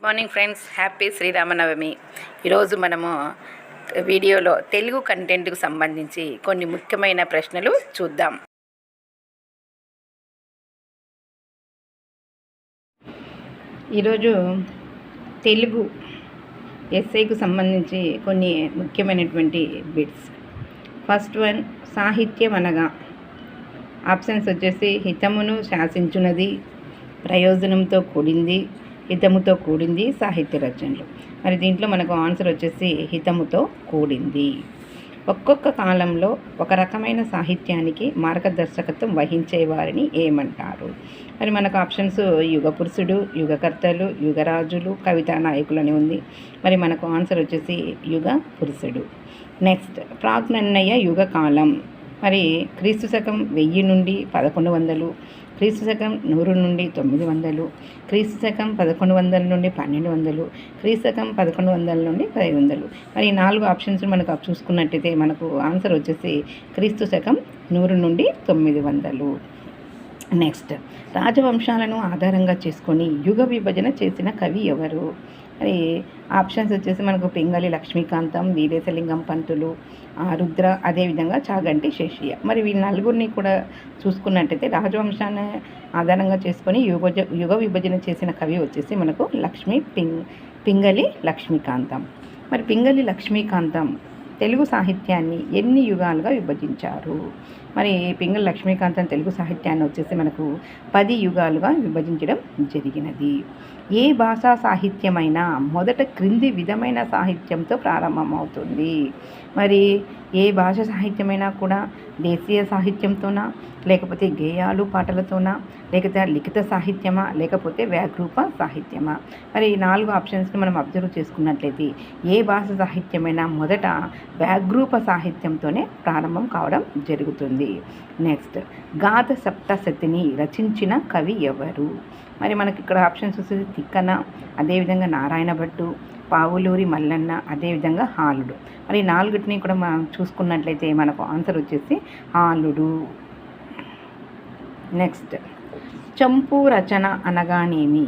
Morning friends, happy Sri Rama Navami. ఈరోజు మనము వీడియోలో తెలుగు కంటెంట్కు సంబంధించి కొన్ని ముఖ్యమైన ప్రశ్నలు చూద్దాం. ఈరోజు తెలుగు ఎస్ఐకు సంబంధించి కొన్ని ముఖ్యమైనటువంటి బిట్స్. ఫస్ట్ వన్, సాహిత్యం అనగా ఆప్షన్స్ వచ్చేసి హితమును శాసించున్నది, ప్రయోజనంతో కూడింది, హితముతో కూడింది సాహిత్య రచనలు. మరి దీంట్లో మనకు ఆన్సర్ వచ్చేసి హితముతో కూడింది. ఒక్కొక్క కాలంలో ఒక రకమైన సాహిత్యానికి మార్గదర్శకత్వం వహించే వారిని ఏమంటారు? మరి మనకు ఆప్షన్స్ యుగ పురుషుడు, యుగకర్తలు, యుగరాజులు, కవితా నాయకులు అని ఉంది. మరి మనకు ఆన్సర్ వచ్చేసి యుగ పురుషుడు. నెక్స్ట్, ప్రాగ్నన్నయ యుగ కాలం. మరి క్రీస్తు శకం 1000 నుండి 1100, క్రీస్తు శకం 100 నుండి 900, క్రీస్తు శకం 1100 నుండి 1200, క్రీస్తు శకం 1100 నుండి 1500. మరి 4 ఆప్షన్స్ మనకు చూసుకున్నట్టయితే మనకు ఆన్సర్ వచ్చేసి క్రీస్తు శకం 100 నుండి 900. నెక్స్ట్, రాజవంశాలను ఆధారంగా చేసుకొని యుగ విభజన చేసిన కవి ఎవరు? మరి ఆప్షన్స్ వచ్చేసి మనకు పింగళి లక్ష్మీకాంతం, వీరేశలింగం పంతులు, రుద్ర, అదేవిధంగా చాగంటి శేషయ్య. మరి వీళ్ళ నలుగురిని కూడా చూసుకున్నట్టయితే రాజవంశాన్ని ఆధారంగా చేసుకొని యుగ విభజన చేసిన కవి వచ్చేసి మనకు పింగళి లక్ష్మీకాంతం. మరి పింగళి లక్ష్మీకాంతం తెలుగు సాహిత్యాన్ని ఎన్ని యుగాలుగా విభజించారు? మరి పింగళి లక్ష్మీకాంతం తెలుగు సాహిత్యాన్ని వచ్చేసి మనకు 10 యుగాలుగా విభజించడం జరిగినది. ఏ భాషా సాహిత్యమైనా మొదట క్రింది విధమైన సాహిత్యంతో ప్రారంభమవుతుంది. మరి ఏ భాష సాహిత్యమైనా కూడా దేశీయ సాహిత్యంతోనా, లేకపోతే గేయాలు పాటలతోనా, లేకపోతే లిఖిత సాహిత్యమా, లేకపోతే వ్యాగ్రూప సాహిత్యమా? మరి 4 ఆప్షన్స్ని మనం అబ్జర్వ్ చేసుకున్నట్లయితే ఏ భాష సాహిత్యమైనా మొదట వ్యాగ్రూప సాహిత్యంతోనే ప్రారంభం కావడం జరుగుతుంది. నెక్స్ట్, గాథ సప్తశతిని రచించిన కవి ఎవరు? మరి మనకి ఇక్కడ ఆప్షన్స్ వచ్చేసి తిక్కన, అదేవిధంగా నారాయణ భట్టు, పావులూరి మల్లన్న, అదేవిధంగా హాలుడు. మరి 4టిని కూడా మనం చూసుకున్నట్లయితే మనకు ఆన్సర్ వచ్చేసి హాలుడు. నెక్స్ట్, చంపు రచన అనగానేమి?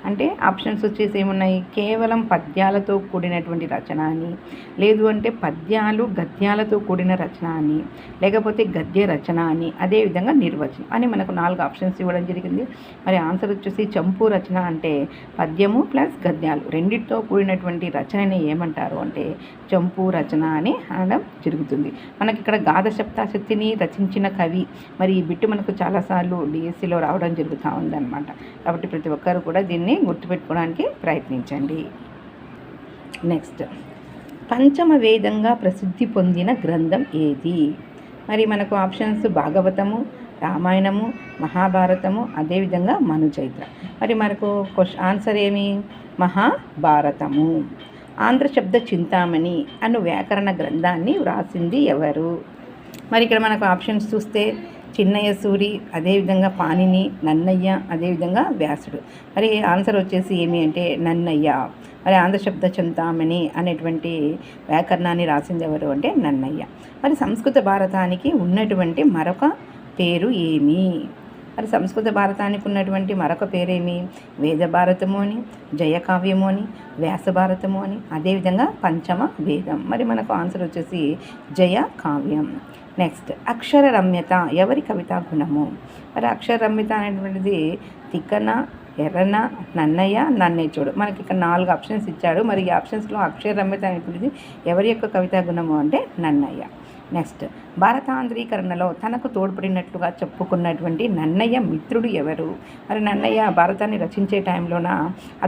అంటే ఆప్షన్స్ వచ్చేసి ఏమున్నాయి? కేవలం పద్యాలతో కూడినటువంటి రచన అని, లేదు అంటే పద్యాలు గద్యాలతో కూడిన రచన అని, లేకపోతే గద్య రచన అని, అదేవిధంగా నిర్వచనం అని మనకు 4 ఆప్షన్స్ ఇవ్వడం జరిగింది. మరి ఆన్సర్ వచ్చేసి చంపు రచన అంటే పద్యము ప్లస్ గద్యాలు రెండింటితో కూడినటువంటి రచనని ఏమంటారు అంటే చంపు రచన అని అనడం జరుగుతుంది. మనకి ఇక్కడ గాథ సప్తశతిని రచించిన కవి, మరి ఈ బిట్టు మనకు చాలాసార్లు డిఎస్సిలో రావడం జరుగుతూ ఉందన్నమాట. కాబట్టి ప్రతి ఒక్కరు కూడా దీన్ని గుర్తుపెట్టుకోవడానికి ప్రయత్నించండి. నెక్స్ట్, పంచమ వేదంగా ప్రసిద్ధి పొందిన గ్రంథం ఏది? మరి మనకు ఆప్షన్స్ భాగవతము, రామాయణము, మహాభారతము, అదేవిధంగా మనుచైత్ర. మరి మనకు ఆన్సర్ ఏమి? మహాభారతము. ఆంధ్ర శబ్ద చింతామణి అను వ్యాకరణ గ్రంథాన్ని వ్రాసింది ఎవరు? మరి ఇక్కడ మనకు ఆప్షన్స్ చూస్తే చిన్నయ్య సూరి, అదేవిధంగా పాణిని, నన్నయ్య, అదేవిధంగా వ్యాసుడు. మరి ఆన్సర్ వచ్చేసి ఏమి అంటే నన్నయ్య. మరి ఆంధ్ర శబ్ద చింతామణి అనేటువంటి వ్యాకరణాన్ని రాసింది ఎవరు అంటే నన్నయ్య. మరి సంస్కృత భారతానికి ఉన్నటువంటి మరొక పేరు ఏమి? మరి సంస్కృత భారతానికి ఉన్నటువంటి మరొక పేరేమి? వేద భారతము అని, జయకావ్యము అని, వ్యాస భారతము అని, అదేవిధంగా పంచమ వేదం. మరి మనకు ఆన్సర్ వచ్చేసి జయ కావ్యం. నెక్స్ట్, అక్షర రమ్యత ఎవరి కవితా గుణము? మరి అక్షర రమ్యత అనేటువంటిది తిక్కన, ఎర్రన, నన్నయ్య, నన్నేచోడు. మనకి ఇక్కడ 4 ఆప్షన్స్ ఇచ్చాడు. మరి ఈ ఆప్షన్స్లో అక్షర రమ్యత అనేటువంటిది ఎవరి యొక్క కవితా గుణము అంటే నన్నయ్య. నెక్స్ట్, భారతాంధ్రీకరణలో తనకు తోడ్పడినట్లుగా చెప్పుకున్నటువంటి నన్నయ్య మిత్రుడు ఎవరు? మరి నన్నయ్య భారతాన్ని రచించే టైంలోన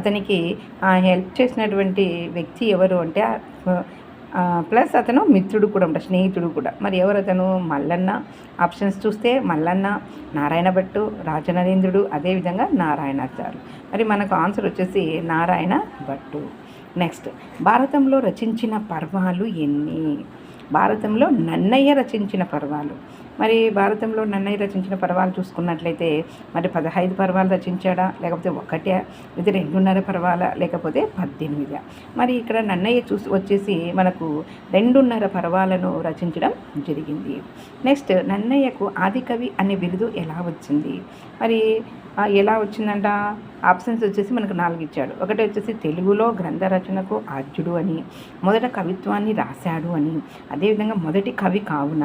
అతనికి హెల్ప్ చేసినటువంటి వ్యక్తి ఎవరు అంటే ప్లస్ అతను మిత్రుడు కూడా ఉంటాడు, స్నేహితుడు కూడా. మరి ఎవరు అతను? మల్లన్న. ఆప్షన్స్ చూస్తే మల్లన్న, నారాయణ భట్టు, రాజనరేంద్రుడు, అదేవిధంగా నారాయణాచార్యులు. మరి మనకు ఆన్సర్ వచ్చేసి నారాయణ భట్టు. నెక్స్ట్, భారతంలో రచించిన పర్వాలు ఎన్ని? భారతంలో నన్నయ్య రచించిన పర్వాలు. మరి భారతంలో నన్నయ్య రచించిన పర్వాలు చూసుకున్నట్లయితే మరి 15 పర్వాలు రచించాడా, లేకపోతే 1, ఇది 2.5 పర్వాలా, లేకపోతే 18? మరి ఇక్కడ నన్నయ్య వచ్చేసి మనకు 2.5 పర్వాలను రచించడం జరిగింది. నెక్స్ట్, నన్నయ్యకు ఆదికవి అనే బిరుదు ఎలా వచ్చింది? మరి ఎలా వచ్చిందంట? ఆప్షన్స్ వచ్చేసి మనకు 4 ఇచ్చాడు. ఒకటి వచ్చేసి తెలుగులో గ్రంథ రచనకు ఆద్యుడు అని, మొదట కవిత్వాన్ని రాశాడు అని, అదేవిధంగా మొదటి కవి కావున,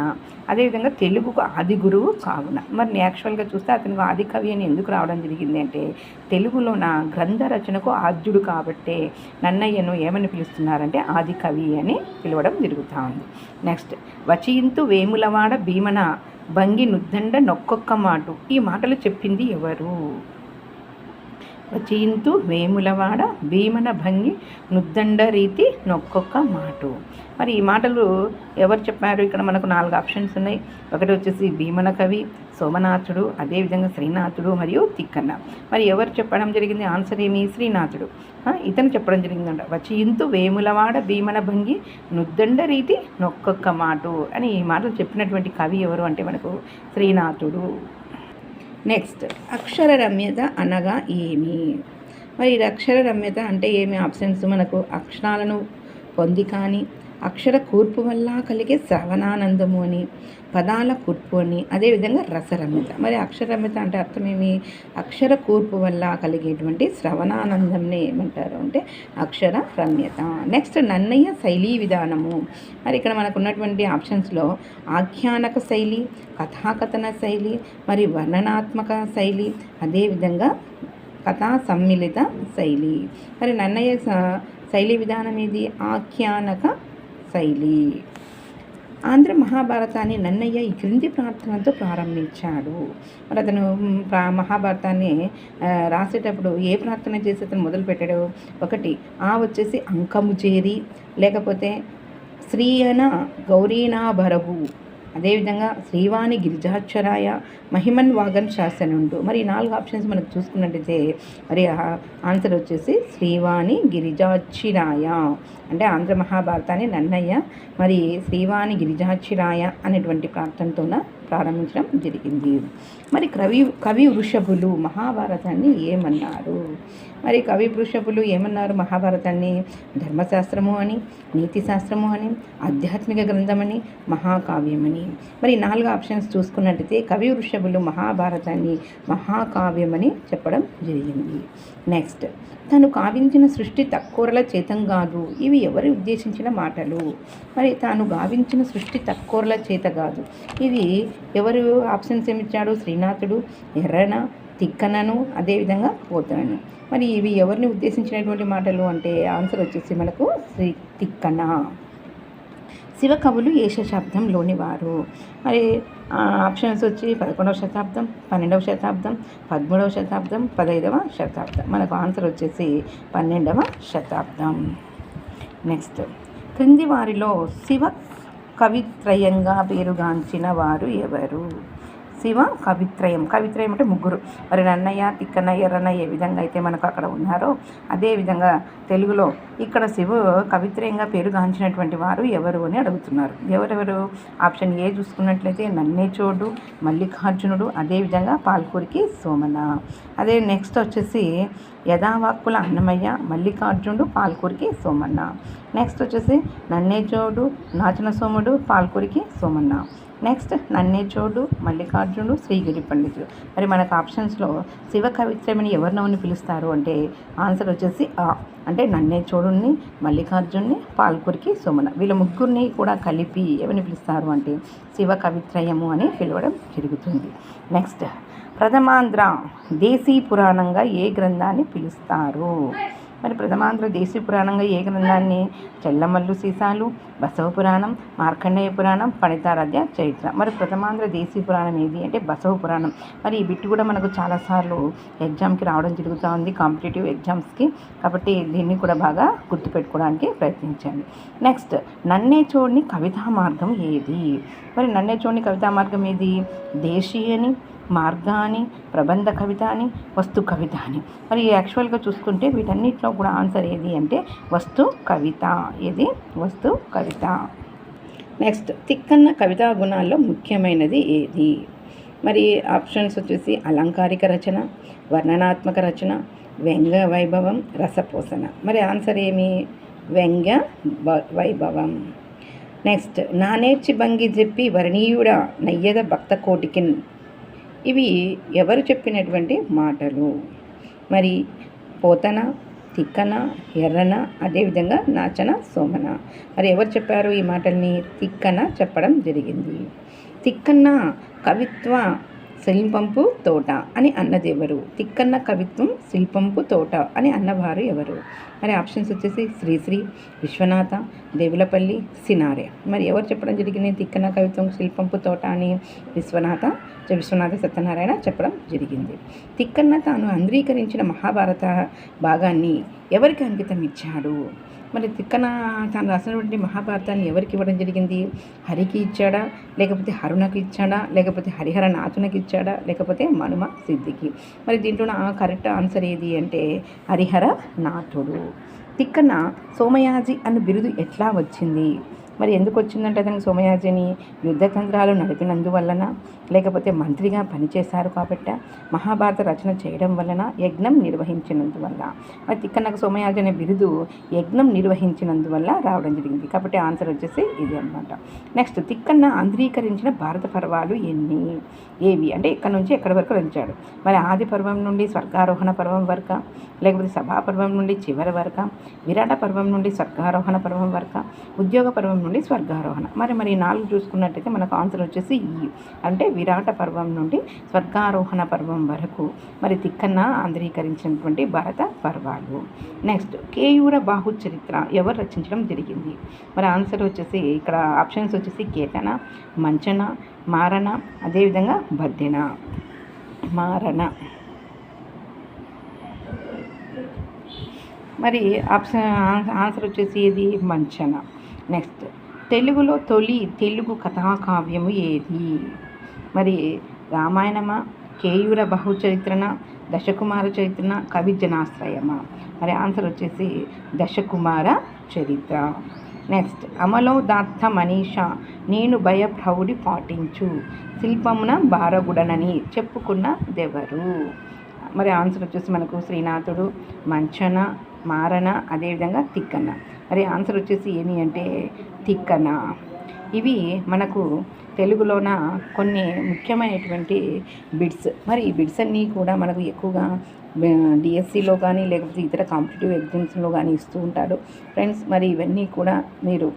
అదేవిధంగా తెలుగుకు ఆది గురువు కావున. మరి యాక్చువల్గా చూస్తే అతనికి ఆది కవి అని ఎందుకు రావడం జరిగింది అంటే, తెలుగులోన గ్రంథ రచనకు ఆద్యుడు కాబట్టే నన్నయ్యను ఏమని పిలుస్తున్నారంటే ఆది కవి అని పిలవడం జరుగుతూ ఉంది. నెక్స్ట్, వచయింతు వేములవాడ భీమన భంగి నుద్దండ నొక్కొక్క మాటు. ఈ మాటలు చెప్పింది ఎవరు? వచయింతు వేములవాడ భీమన భంగి నుద్దండ రీతి నొక్కొక్క మాటు. మరి ఈ మాటలు ఎవరు చెప్పారు? ఇక్కడ మనకు 4 ఆప్షన్స్ ఉన్నాయి. ఒకటి వచ్చేసి భీమన కవి, సోమనాథుడు, అదేవిధంగా శ్రీనాథుడు మరియు తిక్కన్న. మరి ఎవరు చెప్పడం జరిగింది? ఆన్సర్ ఏమి? శ్రీనాథుడు. ఇతను చెప్పడం జరిగిందంట. వచయింతు వేములవాడ భీమన భంగి నుద్దండ రీతి నొక్కొక్క మాటు అని ఈ మాటలు చెప్పినటువంటి కవి ఎవరు అంటే మనకు శ్రీనాథుడు. నెక్స్ట్, అక్షర రమ్యత అనగా ఏమి? మరి అక్షర రమ్యత అంటే ఏమి? ఆప్షన్స్ మనకు అక్షరాలను పొంది కానీ, అక్షర కూర్పు వల్ల కలిగే శ్రవణానందము అని, పదాల కూర్పు అని, అదేవిధంగా రసరమ్యత. మరి అక్షరరమ్యత అంటే అర్థమేమి? అక్షర కూర్పు వల్ల కలిగేటువంటి శ్రవణానందంని ఏమంటారు అంటే అక్షర రమ్యత. నెక్స్ట్, నన్నయ్య శైలీ విధానము. మరి ఇక్కడ మనకు ఉన్నటువంటి ఆప్షన్స్లో ఆఖ్యానక శైలి, కథాకథన శైలి, మరి వర్ణనాత్మక శైలి, అదేవిధంగా కథా సమ్మిళిత శైలి. మరి నన్నయ్య శైలీ విధానం ఇది ఆఖ్యానక శైలి. ఆంధ్ర మహాభారతాన్ని నన్నయ్య ఈ క్రింది ప్రార్థనతో ప్రారంభించాడు. మరి అతను మహాభారతాన్ని రాసేటప్పుడు ఏ ప్రార్థన చేసి అతను మొదలుపెట్టాడు? ఒకటి వచ్చేసి అంకము చేరి, లేకపోతే శ్రీయన గౌరీనా భరవు, అదేవిధంగా శ్రీవాణి గిరిజాక్షరాయ మహిమన్ వాగన్ శాసనుండు. మరి ఈ 4 ఆప్షన్స్ మనకు చూసుకున్నట్టయితే మరి ఆన్సర్ వచ్చేసి శ్రీవాణి గిరిజాక్షిరాయ. అంటే ఆంధ్ర మహాభారతాన్ని నన్నయ్య మరి శ్రీవాణి గిరిజాక్షిరాయ అనేటువంటి ప్రార్థనతోన ప్రారంభించడం జరిగింది. మరి కవి వృషభులు మహాభారతాన్ని ఏమన్నారు? మరి కవి వృషభులు ఏమన్నారు? మహాభారతాన్ని ధర్మశాస్త్రము అని, నీతి శాస్త్రము అని, ఆధ్యాత్మిక గ్రంథమని, మహాకావ్యమని. మరి 4 ఆప్షన్స్ చూసుకున్నట్టయితే కవి వృషభులు మహాభారతాన్ని మహాకావ్యమని చెప్పడం జరిగింది. నెక్స్ట్, తను కావించిన సృష్టి తక్కువల చేతం కాదు. ఇవి ఎవరు ఉద్దేశించిన మాటలు? మరి తాను గావించిన సృష్టి తక్కువల చేత కాదు. ఇవి ఎవరు? ఆప్షన్స్ ఏమిచ్చాడు? శ్రీనాథుడు, ఎర్రన, తిక్కనను, అదేవిధంగా పోతనను. మరి ఇవి ఎవరిని ఉద్దేశించినటువంటి మాటలు అంటే ఆన్సర్ వచ్చేసి మనకు తిక్కన. శివకవులు ఏ శతాబ్దంలోని వారు? మరి ఆప్షన్స్ వచ్చి 11వ శతాబ్దం, 12వ శతాబ్దం, 13వ శతాబ్దం, 15వ శతాబ్దం. మనకు ఆన్సర్ వచ్చేసి 12వ శతాబ్దం. నెక్స్ట్, క్రింది వారిలో శివ కవిత్రయంగా పేరుగాంచిన వారు ఎవరు? శివ కవిత్రయం. కవిత్రయం అంటే ముగ్గురు. మరి నన్నయ్య, తిక్కన, ఎర్రన్న ఏ విధంగా అయితే మనకు అక్కడ ఉన్నారో అదేవిధంగా తెలుగులో ఇక్కడ శివ కవిత్రయంగా పేరుగాంచినటువంటి వారు ఎవరు అని అడుగుతున్నారు. ఎవరెవరు? ఆప్షన్ ఏ చూసుకున్నట్లయితే నన్నేచోడు, మల్లికార్జునుడు, అదేవిధంగా పాల్కూరికి సోమన. అదే నెక్స్ట్ వచ్చేసి యథావాక్కుల అన్నమయ్య, మల్లికార్జునుడు, పాల్కూరికి సోమన్న. నెక్స్ట్ వచ్చేసి నన్నేచోడు, నాచన సోముడు, పాల్కూరికి సోమన్న. నెక్స్ట్ నన్నేచోడు, మల్లికార్జునుడు, శ్రీగిరి పండితుడు. మరి మనకు ఆప్షన్స్లో శివ కవిత్రమని ఎవరినవని పిలుస్తారు అంటే ఆన్సర్ వచ్చేసి అంటే నన్నేచోడుని, మల్లికార్జున్ని, పాల్కూరికి సోమన. వీళ్ళ ముగ్గురిని కూడా కలిపి ఎవరిని పిలుస్తారు అంటే శివ కవిత్రయము అని పిలవడం జరుగుతుంది. నెక్స్ట్, ప్రథమాంధ్ర దేశీ పురాణంగా ఏ గ్రంథాన్ని పిలుస్తారు? మరి ప్రథమాంధ్ర దేశీ పురాణంగా ఏ గ్రంథాన్ని? చెల్లమల్లు సీసాలు, బసవ పురాణం, మార్కండేయ పురాణం, పణితారాధ్య చరిత్ర. మరి ప్రథమాంధ్ర దేశీ పురాణం ఏది అంటే బసవ పురాణం. మరి ఈ బిట్టు కూడా మనకు చాలాసార్లు ఎగ్జామ్కి రావడం జరుగుతూ ఉంది, కాంపిటేటివ్ ఎగ్జామ్స్కి. కాబట్టి దీన్ని కూడా బాగా గుర్తుపెట్టుకోవడానికి ప్రయత్నించండి. నెక్స్ట్, నన్నేచోడిని కవితా మార్గం ఏది? మరి నన్నేచోడిని కవితా మార్గం ఏది? దేశీయని, మార్గాని, ప్రబంధ కవిత అని, వస్తు కవిత అని. మరి యాక్చువల్గా చూసుకుంటే వీటన్నిటిలో కూడా ఆన్సర్ ఏది అంటే వస్తు కవిత. ఏది? వస్తు కవిత. నెక్స్ట్, తిక్కన్న కవితా గుణాల్లో ముఖ్యమైనది ఏది? మరి ఆప్షన్స్ వచ్చేసి అలంకారిక రచన, వర్ణనాత్మక రచన, వ్యంగ్య వైభవం, రసపోషణ. మరి ఆన్సర్ ఏమి? వ్యంగ్య వైభవం. నెక్స్ట్, నానేర్చి భంగి చెప్పి వర్ణీయుడ నయ్యద భక్త కోటికిన్ ఇవి ఎవరు చెప్పినటువంటి మాటలు? మరి పోతన, తిక్కన, ఎర్రన, అదేవిధంగా నాచన, సోమన. మరి ఎవరు చెప్పారు ఈ మాటల్ని? తిక్కన చెప్పడం జరిగింది. తిక్కన్న కవిత్వ శిల్పంపు తోట అని అన్నది ఎవరు? తిక్కన్న కవిత్వం శిల్పంపు తోట అని అన్నవారు ఎవరు? మరి ఆప్షన్స్ వచ్చేసి శ్రీశ్రీ, విశ్వనాథ, దేవులపల్లి, సినారె. మరి ఎవరు చెప్పడం జరిగింది తిక్కన్న కవిత్వం శిల్పంపు తోట అని? విశ్వనాథ సత్యనారాయణ చెప్పడం జరిగింది. తిక్కన్న తాను అంధ్రీకరించిన మహాభారత భాగాన్ని ఎవరికి అంకితం ఇచ్చాడు? మరి తిక్కన తాను రాసినటువంటి మహాభారతాన్ని ఎవరికి ఇవ్వడం జరిగింది? హరికి ఇచ్చాడా, లేకపోతే హరుణకి ఇచ్చాడా, లేకపోతే హరిహర నాథునికి ఇచ్చాడా, లేకపోతే మనుమ సిద్ధికి? మరి దీంట్లో కరెక్ట్ ఆన్సర్ ఏది అంటే హరిహర నాథుడు. తిక్కన సోమయాజి అన్న బిరుదు ఎట్లా వచ్చింది? మరి ఎందుకు వచ్చిందంటే అతనికి సోమయాజిని యుద్ధతంత్రాలు నడిపినందువలన, లేకపోతే మంత్రిగా పనిచేశారు కాబట్టి, మహాభారత రచన చేయడం వలన, యజ్ఞం నిర్వహించినందువల్ల. మరి తిక్కన్నకు సోమయాజి అనే బిరుదు యజ్ఞం నిర్వహించినందువల్ల రావడం జరిగింది. కాబట్టి ఆన్సర్ వచ్చేసి ఇది అనమాట. నెక్స్ట్, తిక్కన్న అంధ్రీకరించిన భారత పర్వాలు ఏవి అంటే ఇక్కడ నుంచి ఎక్కడి వరకు రచించాడు? మరి ఆది పర్వం నుండి స్వర్గారోహణ పర్వం వరకు, లేకపోతే సభాపర్వం నుండి చివరి వరకు, విరాట పర్వం నుండి స్వర్గారోహణ పర్వం వరకు, ఉద్యోగ పర్వం నుండి స్వర్గారోహణ. మరి 4 చూసుకున్నట్టయితే మనకు ఆన్సర్ వచ్చేసి ఈ అంటే విరాట పర్వం నుండి స్వర్గారోహణ పర్వం వరకు మరి తిక్కన్న ఆంధ్రీకరించినటువంటి భారత పర్వాలు. నెక్స్ట్, కేయూర బాహు చరిత్ర ఎవరు రచించడం జరిగింది? మరి ఆన్సర్ వచ్చేసి ఇక్కడ ఆప్షన్స్ వచ్చేసి కేతన, మంచన, మారణ, అదేవిధంగా బద్దెన. మారణ. మరి ఆన్సర్ వచ్చేసి ఇది మంచన. నెక్స్ట్, తెలుగులో తొలి తెలుగు కథాకావ్యము ఏది? మరి రామాయణమా, కేయూర బహుచరిత్రన, దశకుమార చరిత్రన, కవి జనాశ్రయమా? మరి ఆన్సర్ వచ్చేసి దశకుమార చరిత్ర. నెక్స్ట్, అమలోదాత్త మనీష నేను భయప్రౌఢి పాటించు శిల్పమున బారగుడనని చెప్పుకున్నదెవరు? మరి ఆన్సర్ వచ్చేసి మనకు శ్రీనాథుడు, మంచన, మారణ, అదేవిధంగా తిక్కన. మరి ఆన్సర్ వచ్చేసి ఏమి అంటే తిక్కన. ఇవి మనకు తెలుగులోన కొన్ని ముఖ్యమైనటువంటి బిట్స్. మరి ఈ బిట్స్ అన్నీ కూడా మనకు ఎక్కువగా డిఎస్సిలో కానీ లేకపోతే ఇతర కాంపిటేటివ్ ఎగ్జామ్స్లో కానీ ఇస్తూ ఉంటాడు ఫ్రెండ్స్. మరి ఇవన్నీ కూడా మీరు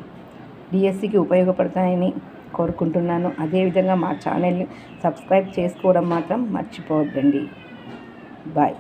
డిఎస్సికి ఉపయోగపడతాయని కోరుకుంటున్నాను. అదేవిధంగా మా ఛానల్ని సబ్స్క్రైబ్ చేసుకోవడం మాత్రం మర్చిపోవద్దండి. బాయ్.